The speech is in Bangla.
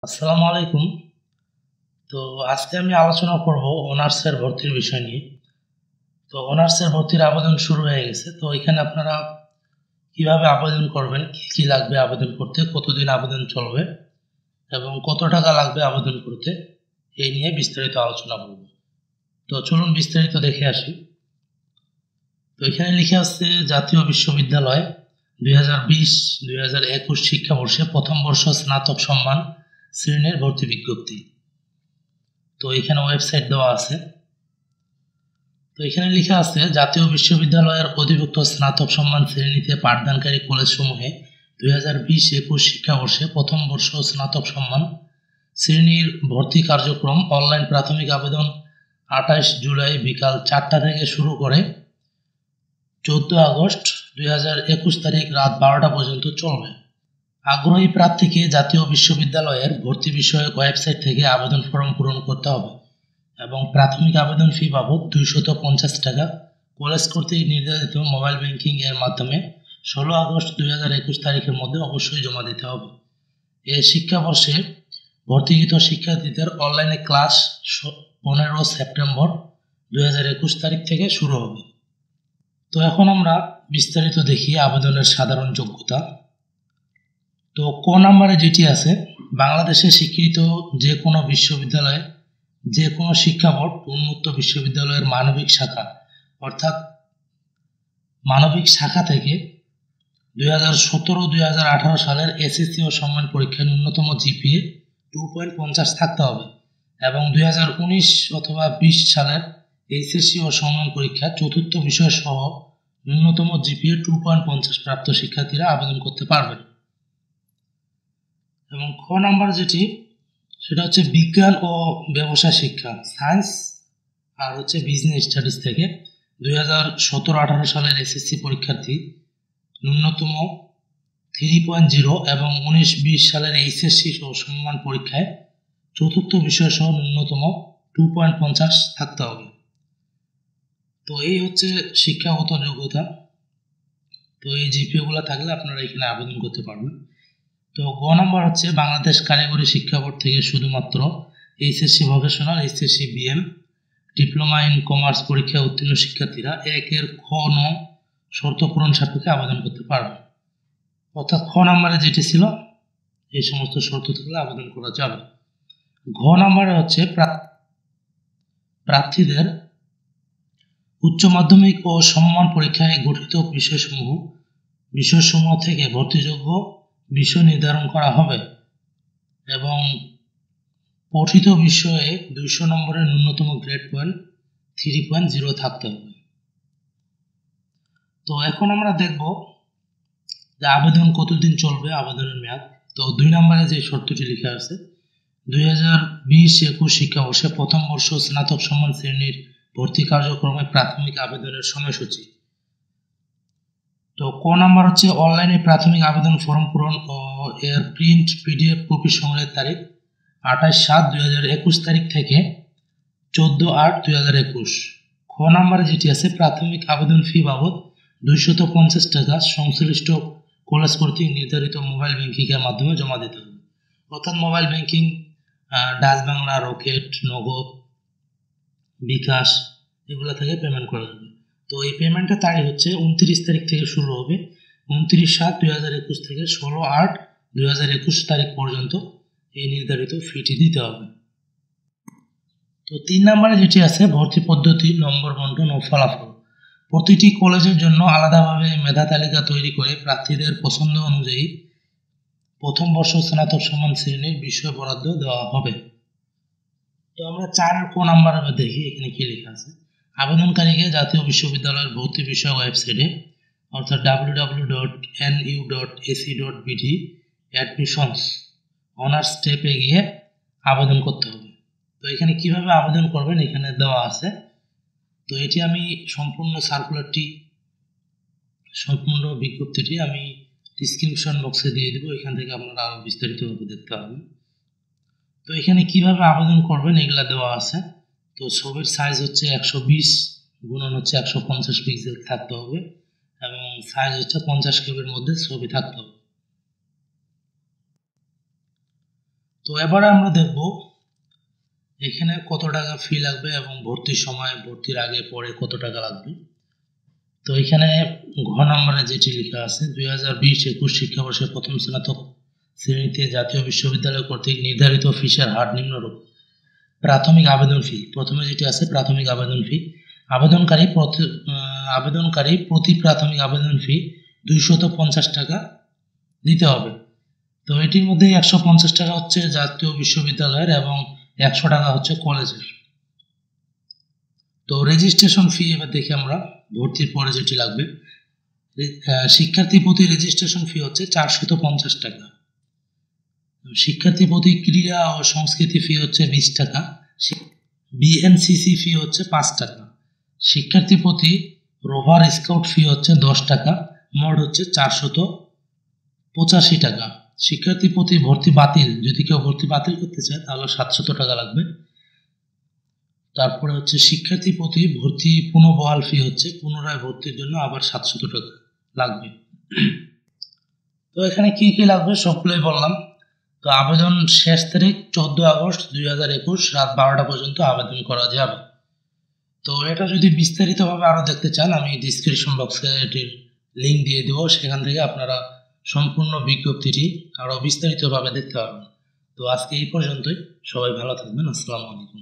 আসসালামু আলাইকুম। তো আজকে আমি আলোচনা করব অনার্সের ভর্তির বিষয় নিয়ে। তো অনার্সের ভর্তির আবেদন শুরু হয়ে গেছে। তো এখানে আপনারা কিভাবে আবেদন করবেন, কি লাগবে আবেদন করতে, কতদিন আবেদন চলবে এবং কত টাকা লাগবে আবেদন করতে, এই নিয়ে বিস্তারিত আলোচনা করব। তো চলুন বিস্তারিত দেখে আসি। তো এখানে লিখে আছে জাতীয় বিশ্ববিদ্যালয় 2020-2021 শিক্ষাবর্ষে প্রথম বর্ষ স্নাতক সম্মান শ্রেণীর ভর্তি বিজ্ঞপ্তি। তো এখানে ওয়েবসাইট দেওয়া আছে। তো এখানে লেখা আছে জাতীয় বিশ্ববিদ্যালয়ের অধিভুক্ত স্নাতক সম্মান শ্রেণীতে পাঠদানকারী কলেজসমূহে 2020-21 শিক্ষাবর্ষে প্রথম বর্ষ স্নাতক সম্মান শ্রেণীর ভর্তি কার্যক্রম অনলাইন প্রাথমিক আবেদন 28 জুলাই বিকাল 4টা থেকে শুরু করে 14 আগস্ট 2021 তারিখ রাত 12টা পর্যন্ত চলবে। আগ্রহী প্রার্থীকে জাতীয় বিশ্ববিদ্যালয়ের ভর্তি বিষয়ক ওয়েবসাইট থেকে আবেদন ফর্ম পূরণ করতে হবে এবং প্রাথমিক আবেদন ফি বাবদ 250 টাকা কলেজ কর্তৃক নির্ধারিত মোবাইল ব্যাংকিং এর মাধ্যমে 16 আগস্ট 2021 তারিখের মধ্যে অবশ্যই জমা দিতে হবে। এই শিক্ষাবর্ষে ভর্তিকৃত শিক্ষার্থীদের অনলাইনে ক্লাস 15 সেপ্টেম্বর 2021 তারিখ থেকে শুরু হবে। তো এখন আমরা বিস্তারিত দেখি আবেদনের সাধারণ যোগ্যতা। তো ক নম্বরে যেটি আছে, বাংলাদেশে স্বীকৃত যে কোনো বিশ্ববিদ্যালয়ে যে কোনো শিক্ষা বোর্ড উন্মুক্ত বিশ্ববিদ্যালয়ের মানবিক শাখা অর্থাৎ মানবিক শাখা থেকে 2017-2018 সালের এসএসসি ও সম্মান পরীক্ষায় ন্যূনতম জিপিএ 2.50 থাকতে হবে এবং 2019 অথবা 20 সালের এইচএসসি ও সম্মান পরীক্ষা চতুর্থ বিষয় সহ ন্যূনতম জিপিএ 2.50 প্রাপ্ত শিক্ষার্থীরা আবেদন করতে পারবেন। এবং খ নাম্বার যেটি, সেটা হচ্ছে বিজ্ঞান ও ব্যবসা শিক্ষা সায়েন্স আর হচ্ছে বিজনেস স্টাডিজ থেকে 2017-18 সালের এসএসসি পরীক্ষার্থী ন্যূনতম 3.0 এবং 19-20 সালের এইচএসসি সহ সম্মান পরীক্ষায় চতুর্থ বিষয় সহ ন্যূনতম 2.50 থাকতে হবে। তো এই হচ্ছে শিক্ষাগত যোগ্যতা। তো এই জিপিএগুলো থাকলে আপনারা এখানে আবেদন করতে পারবেন। তো গ নম্বর হচ্ছে বাংলাদেশ কারিগরি শিক্ষা বোর্ড থেকে শুধুমাত্র HSC vocational, HSC BM, diploma in commerce পরীক্ষায় উত্তীর্ণ শিক্ষার্থীরা 1-এর খ নং শর্ত পূরণ সাপেক্ষে আবেদন করতে পারবে। অর্থাৎ খ নম্বরে যেটি ছিল এই সমস্ত শর্ত থাকলে আবেদন করা যাবে। ঘ নম্বরে হচ্ছে প্রার্থীদের উচ্চ মাধ্যমিক ও সমমান পরীক্ষায় গঠিত বিষয়সমূহ থেকে ভর্তিযোগ্য বিষয় নির্ধারণ করা হবে এবং পঠিত বিষয়ে 200 নম্বরের ন্যূনতম গ্রেড পয়েন্ট 3.0 থাকতে হবে। তো এখন আমরা দেখব যে আবেদন কতদিন চলবে, আবেদনের মেয়াদ। তো 2 নম্বরে যে শর্তটি লেখা আছে 2020-21 শিক্ষাবর্ষে প্রথম বর্ষ স্নাতক সম্মান শ্রেণীর ভর্তি কার্যক্রমে প্রাথমিক আবেদনের সময়সূচি। তো ক নাম্বার হচ্ছে অনলাইনে প্রাথমিক আবেদন ফর্ম পূরণ ও এর প্রিন্ট পিডিএফ কপি সংগ্রহের তারিখ 28/7/2021 তারিখ থেকে 14/8/2021। খ নাম্বারে যেটি আছে প্রাথমিক আবেদন ফি বাবদ 250 টাকা সংশ্লিষ্ট কলেজ কর্তৃক নির্ধারিত মোবাইল ব্যাংকিং এর মাধ্যমে জমা দিতে হবে। অর্থাৎ mobile banking Dutch Bangla, rocket, নগদ, বিকাশ এগুলো থেকে পেমেন্ট করা যাবে। তো এই পেমেন্টের তারিখ হচ্ছে 29 তারিখ থেকে শুরু হবে, 29/7/2021 থেকে 16/8/2021 তারিখ পর্যন্ত এই নির্ধারিত ফিটি দিতে হবে। তো 3 নম্বরে যেটি আছে ভর্তি পদ্ধতি, নম্বর বন্টন ও ফলাফল। প্রতিটি কলেজের জন্য আলাদাভাবে মেধা তালিকা তৈরি করে প্রার্থীদের পছন্দ অনুযায়ী প্রথম বর্ষ স্নাতক সম্মান শ্রেণীর বিষয় বরাদ্দ দেওয়া হবে। তো আমরা 4 আর ক নাম্বারে দেখি এখানে কি লেখা আছে। আবেদনকারীকে জাতীয় বিশ্ববিদ্যালয়ের ভর্তি বিষয়ক ওয়েবসাইটে অর্থাৎ www.nu.ac.bd অ্যাডমিশনস অনার্স স্টেপে গিয়ে আবেদন করতে হবে। তো এখানে কিভাবে আবেদন করবেন এখানে দেওয়া আছে। তো এটি আমি সম্পূর্ণ বিজ্ঞপ্তিটি আমি ডিসক্রিপশন বক্সে দিয়ে দেবো, এখান থেকে আপনারা আরো বিস্তারিতভাবে দেখতে পাবেন। তো এখানে কিভাবে আবেদন করবেন এগুলা দেওয়া আছে। তো ছবির সাইজ হচ্ছে 120x150 পিক্সেল থাকতে হবে এবং সাইজ হচ্ছে 50 KB মধ্যে ছবি থাকতে হবে। তো এবারে আমরা দেখব এখানে কত টাকা ফি লাগবে এবং ভর্তির সময়, ভর্তির আগে পরে কত টাকা লাগবে। তো এখানে ঘ নম্বরে যেটি লেখা আছে 2020-21 শিক্ষাবর্ষে প্রথম স্নাতক শ্রেণীতে জাতীয় বিশ্ববিদ্যালয় কর্তৃক নির্ধারিত ফিসের হার নিম্নরূপ। প্রাথমিক আবেদন ফি, প্রথমে যেটি আছে প্রাথমিক আবেদন ফি, আবেদনকারী প্রতি প্রাথমিক আবেদন ফি 250 টাকা দিতে হবে। তো এটির মধ্যে 150 টাকা হচ্ছে জাতীয় বিশ্ববিদ্যালয়ের এবং 100 টাকা হচ্ছে কলেজের। তো রেজিস্ট্রেশন ফি এবার দেখি আমরা ভর্তির পরে যেটি লাগবে। শিক্ষার্থী প্রতি রেজিস্ট্রেশন ফি হচ্ছে 450 টাকা। শিক্ষার্থী প্রতি ক্রীড়া ও সংস্কৃতি ফি হচ্ছে 20 টাকা। বিএনসিসি ফি হচ্ছে 5 টাকা। শিক্ষার্থী প্রতি রোভার স্কাউট ফি হচ্ছে 10 টাকা। মোট হচ্ছে 485 টাকা। শিক্ষার্থী প্রতি ভর্তি বাতিল, যদি কেউ ভর্তি বাতিল করতে চায় তাহলে 700 টাকা লাগবে। তারপরে হচ্ছে শিক্ষার্থী প্রতি ভর্তি পুনর্বহাল ফি হচ্ছে পুনরায় ভর্তির জন্য আবার 700 টাকা লাগবে। তো এখানে কি কি লাগবে সবগুলোই বললাম। তো আবেদন শেষ তারিখ 14 আগস্ট 2021 রাত 12টা পর্যন্ত আবেদন করা যাবে। তো এটা যদি বিস্তারিতভাবে আরও দেখতে চান আমি ডিসক্রিপশন বক্সে এটির লিঙ্ক দিয়ে দেবো, সেখান থেকে আপনারা সম্পূর্ণ বিজ্ঞপ্তিটি আরও বিস্তারিতভাবে দেখতে পারবেন। তো আজকে এই পর্যন্তই, সবাই ভালো থাকবেন। আসসালামু আলাইকুম।